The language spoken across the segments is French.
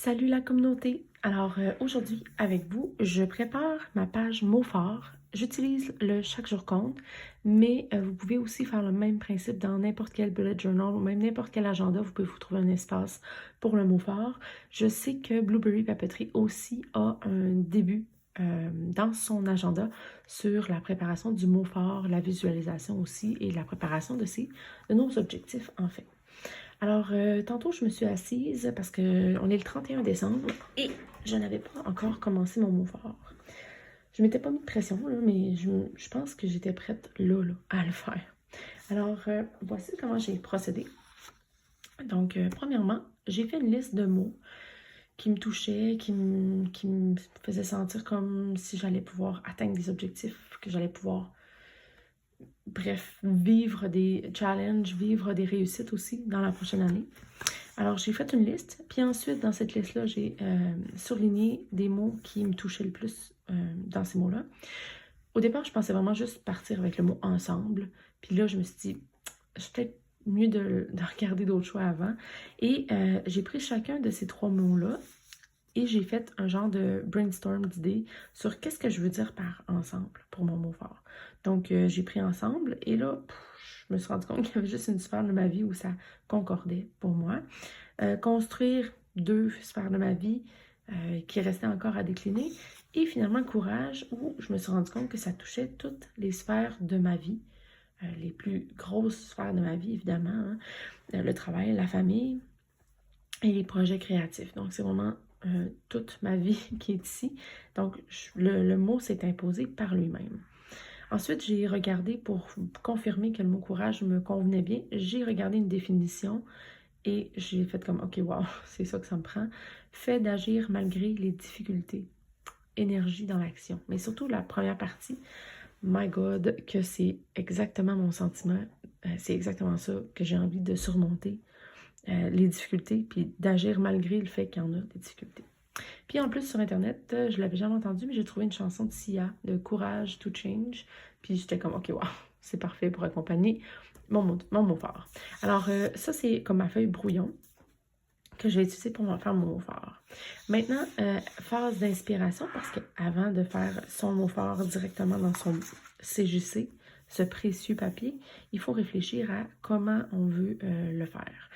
Salut la communauté! Alors aujourd'hui avec vous, je prépare ma page mots forts. J'utilise le chaque jour compte, mais vous pouvez aussi faire le même principe dans n'importe quel bullet journal ou même n'importe quel agenda. Vous pouvez vous trouver un espace pour le mot fort. Je sais que Blueberry Papeterie aussi a un début dans son agenda sur la préparation du mot fort, la visualisation aussi et la préparation de nos objectifs en fait. Alors, tantôt, je me suis assise parce qu'on est le 31 décembre et je n'avais pas encore commencé mon mot fort. Je m'étais pas mis de pression, là, mais je pense que j'étais prête là, à le faire. Alors, voici comment j'ai procédé. Donc, premièrement, j'ai fait une liste de mots qui me touchaient, qui me faisaient sentir comme si j'allais pouvoir atteindre des objectifs, que j'allais pouvoir, bref, vivre des challenges, vivre des réussites aussi dans la prochaine année. Alors, j'ai fait une liste, puis ensuite, dans cette liste-là, j'ai surligné des mots qui me touchaient le plus dans ces mots-là. Au départ, je pensais vraiment juste partir avec le mot ensemble, puis là, je me suis dit, c'est peut-être mieux de regarder d'autres choix avant. Et j'ai pris chacun de ces trois mots-là et j'ai fait un genre de brainstorm d'idées sur qu'est-ce que je veux dire par ensemble pour mon mot fort. Donc, j'ai pris ensemble et là, je me suis rendu compte qu'il y avait juste une sphère de ma vie où ça concordait pour moi. Construire deux sphères de ma vie qui restaient encore à décliner. Et finalement, courage, où je me suis rendu compte que ça touchait toutes les sphères de ma vie. Les plus grosses sphères de ma vie, évidemment. Hein. Le travail, la famille et les projets créatifs. Donc, c'est vraiment toute ma vie qui est ici. Donc, le mot s'est imposé par lui-même. Ensuite, j'ai regardé pour confirmer que le mot courage me convenait bien. J'ai regardé une définition et j'ai fait comme, OK, wow, c'est ça que ça me prend. Fait d'agir malgré les difficultés. Énergie dans l'action. Mais surtout la première partie, my God, que c'est exactement mon sentiment. C'est exactement ça que j'ai envie de surmonter. Les difficultés, puis d'agir malgré le fait qu'il y en a des difficultés. Puis en plus, sur Internet, je l'avais jamais entendu, mais j'ai trouvé une chanson de Sia, de Courage to Change. Puis j'étais comme, OK, wow, c'est parfait pour accompagner mon mot fort. Alors, ça, c'est comme ma feuille brouillon que je vais utiliser pour faire mon mot fort. Maintenant, phase d'inspiration, parce qu'avant de faire son mot fort directement dans son CJC, ce précieux papier, il faut réfléchir à comment on veut le faire.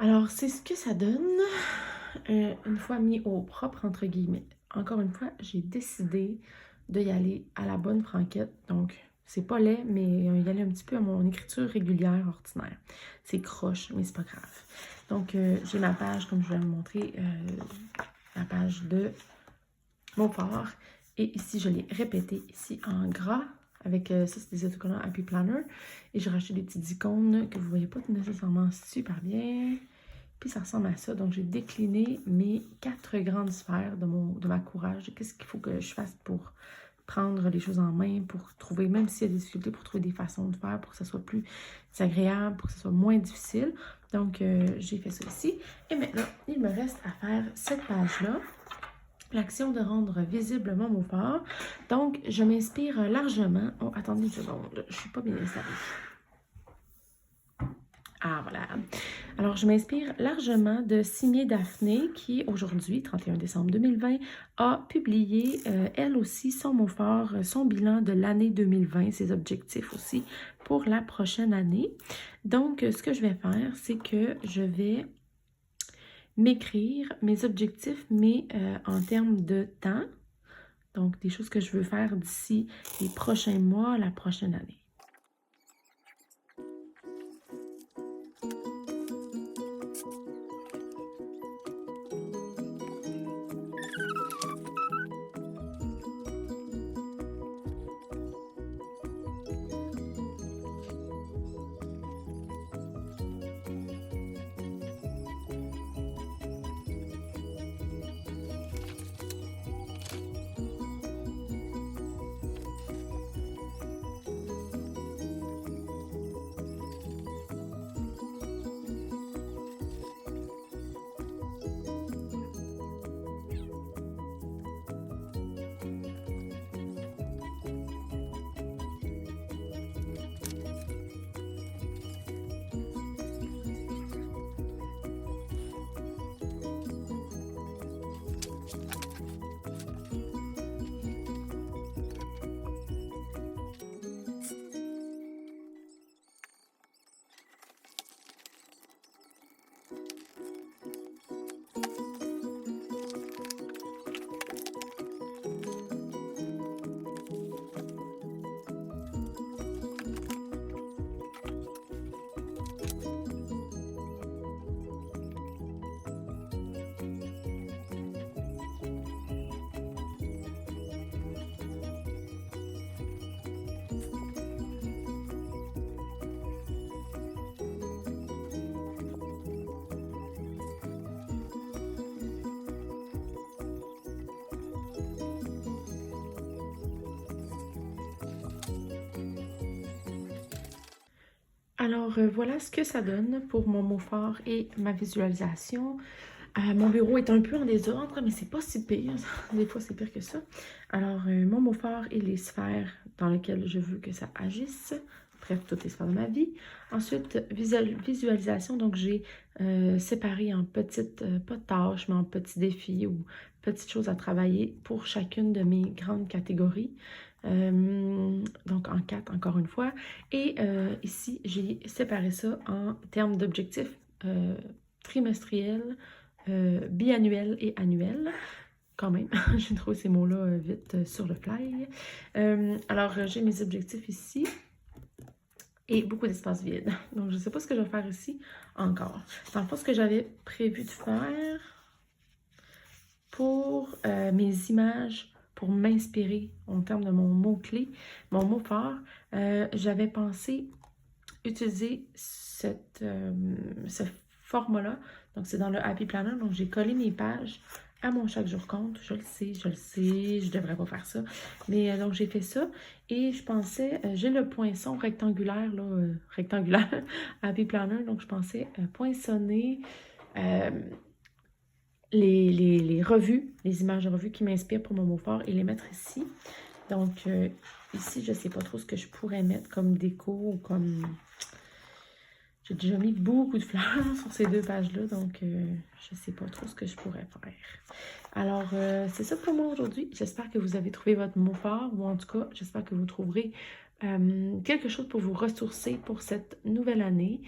Alors, c'est ce que ça donne une fois mis au propre, entre guillemets. Encore une fois, j'ai décidé de y aller à la bonne franquette. Donc, c'est pas laid, mais y aller un petit peu à mon écriture régulière, ordinaire. C'est croche, mais c'est pas grave. Donc, j'ai ma page, comme je vais vous montrer, la page de Beaufort. Et ici, je l'ai répété ici en gras. Avec ça, c'est des autocollants Happy Planner. Et j'ai racheté des petites icônes que vous voyez pas nécessairement super bien. Puis ça ressemble à ça. Donc, j'ai décliné mes 4 grandes sphères de ma courage. Qu'est-ce qu'il faut que je fasse pour prendre les choses en main, pour trouver, même s'il y a des difficultés, pour trouver des façons de faire, pour que ça soit plus agréable, pour que ça soit moins difficile. Donc, j'ai fait ça ici. Et maintenant, il me reste à faire cette page-là. L'action de rendre visible mon mot fort. Donc, je m'inspire largement. Oh, attendez une seconde. Je ne suis pas bien installée. Ah, voilà. Alors, je m'inspire largement de Signé Daphné qui, aujourd'hui, 31 décembre 2020, a publié, elle aussi, son mot fort, son bilan de l'année 2020, ses objectifs aussi pour la prochaine année. Donc, ce que je vais faire, c'est que je vais m'écrire mes objectifs, mais en termes de temps. Donc, des choses que je veux faire d'ici les prochains mois, la prochaine année. Alors, voilà ce que ça donne pour mon mot fort et ma visualisation. Mon bureau est un peu en désordre, mais c'est pas si pire. Des fois, c'est pire que ça. Alors, mon mot fort et les sphères dans lesquelles je veux que ça agisse. Bref, toutes les sphères de ma vie. Ensuite, visualisation. Donc, j'ai séparé en petites, pas tâches, mais en petits défis ou petites choses à travailler pour chacune de mes grandes catégories. Donc en 4 encore une fois. Et ici, j'ai séparé ça en termes d'objectifs trimestriels, biannuels et annuels. Quand même, j'ai trouvé ces mots-là vite sur le fly. Alors, j'ai mes objectifs ici et beaucoup d'espace vide. Donc, je ne sais pas ce que je vais faire ici encore. Dans le fond, ce que j'avais prévu de faire pour mes images, pour m'inspirer en termes de mon mot-clé, mon mot fort, j'avais pensé utiliser ce format-là. Donc, c'est dans le Happy Planner. Donc, j'ai collé mes pages à mon chaque jour compte. Je le sais, je devrais pas faire ça. Mais donc, j'ai fait ça. Et je pensais, j'ai le poinçon rectangulaire, là, rectangulaire, Happy Planner. Donc, je pensais poinçonner les revues, les images de revues qui m'inspirent pour mon mot fort et les mettre ici. Donc, ici, je ne sais pas trop ce que je pourrais mettre comme déco ou comme... J'ai déjà mis beaucoup de fleurs sur ces 2 pages-là, donc je ne sais pas trop ce que je pourrais faire. Alors, c'est ça pour moi aujourd'hui. J'espère que vous avez trouvé votre mot fort, ou en tout cas, j'espère que vous trouverez quelque chose pour vous ressourcer pour cette nouvelle année.